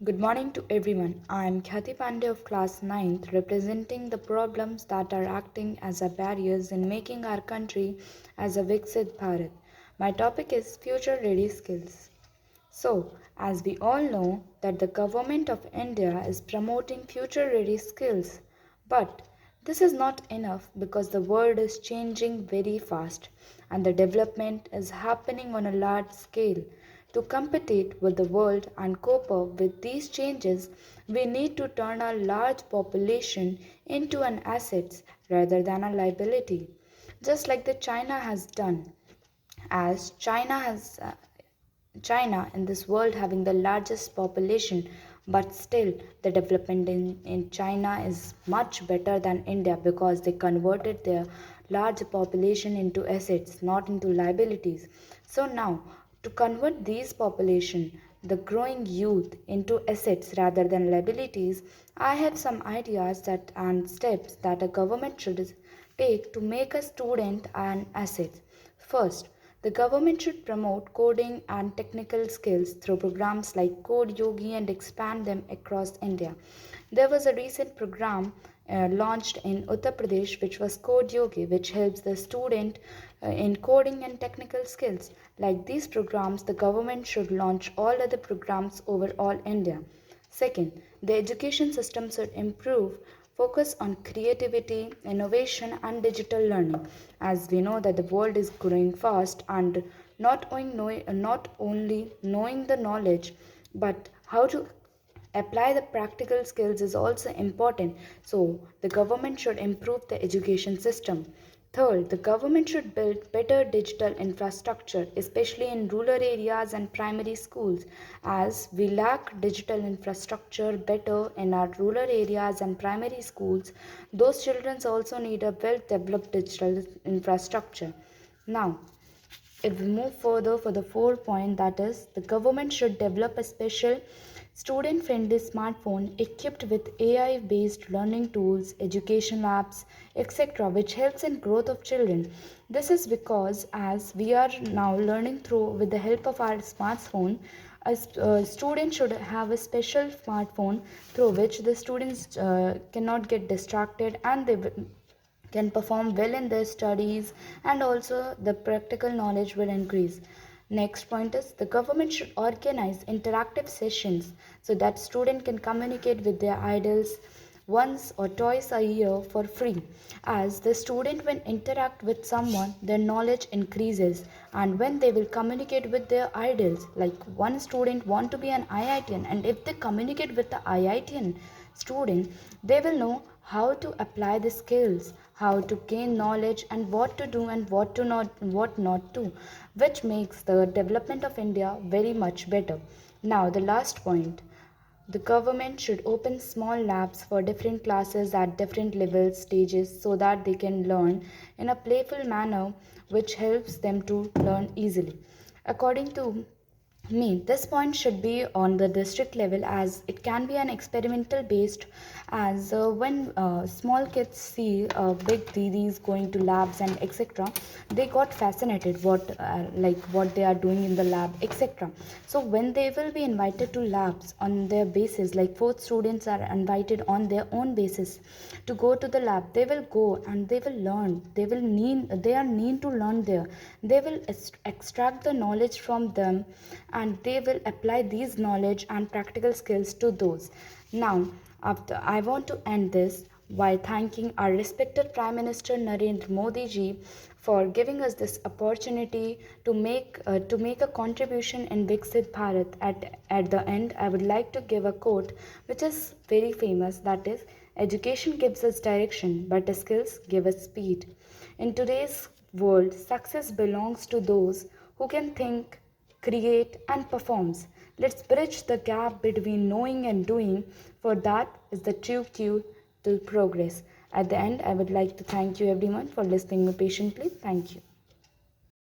Good morning to everyone. I am Khyati Pandey of class ninth, representing the problems that are acting as a barriers in making our country as a Viksit Bharat. My topic is future ready skills. So, as we all know that the government of India is promoting future ready skills, but this is not enough because the world is changing very fast and the development is happening on a large scale. To compete with the world and cope up with these changes, we need to turn our large population into an asset rather than a liability, just like the China has done. As China in this world having the largest population, but still the development in China is much better than India because they converted their large population into assets, not into liabilities. So now to convert these population, the growing youth into assets rather than liabilities, I have some ideas that and steps that a government should take to make a student an asset. First, the government should promote coding and technical skills through programs like Code Yogi and expand them across India. There was a recent program launched in Uttar Pradesh which was Code Yogi, which helps the student in coding and technical skills. Like these programs, the government should launch all other programs over all India. Second, the education system should improve focus on creativity, innovation and digital learning. As we know that the world is growing fast and not only knowing the knowledge but how to apply the practical skills is also important. So the government should improve the education system. Third, the government should build better digital infrastructure, especially in rural areas and primary schools, as we lack digital infrastructure better in our rural areas and primary schools. Those children also need a well developed digital infrastructure. Now, if we move further for the fourth point, that is the government should develop a special student friendly smartphone equipped with AI based learning tools, education apps, etc., which helps in growth of children. This is because as we are now learning through with the help of our smartphone, a student should have a special smartphone through which the students cannot get distracted and they can perform well in their studies, and also the practical knowledge will increase. Next point is the government should organize interactive sessions so that student can communicate with their idols once or twice a year for free. As the student when interact with someone, their knowledge increases, and when they will communicate with their idols, like one student want to be an IITian, and if they communicate with the IITian student, they will know how to apply the skills, how to gain knowledge, and what to do and what not to, which makes the development of India very much better. Now the last point, the government should open small labs for different classes at different levels stages so that they can learn in a playful manner which helps them to learn easily. According to me, this point should be on the district level as it can be an experimental based, as when small kids see big didis going to labs and etc., they got fascinated what they are doing in the lab etc. So when they will be invited to labs on their basis, like fourth students are invited on their own basis to go to the lab, they will go and they will learn, they are need to learn there, they will extract the knowledge from them and they will apply these knowledge and practical skills to those. Now, after I want to end this by thanking our respected Prime Minister Narendra Modi ji for giving us this opportunity to make a contribution in Viksit Bharat. At the end, I would like to give a quote which is very famous, that is, education gives us direction, but skills give us speed. In today's world, success belongs to those who can think, create, and performs. Let's bridge the gap between knowing and doing, for that is the true key to progress. At the end, I would like to thank you everyone for listening me patiently. Thank you.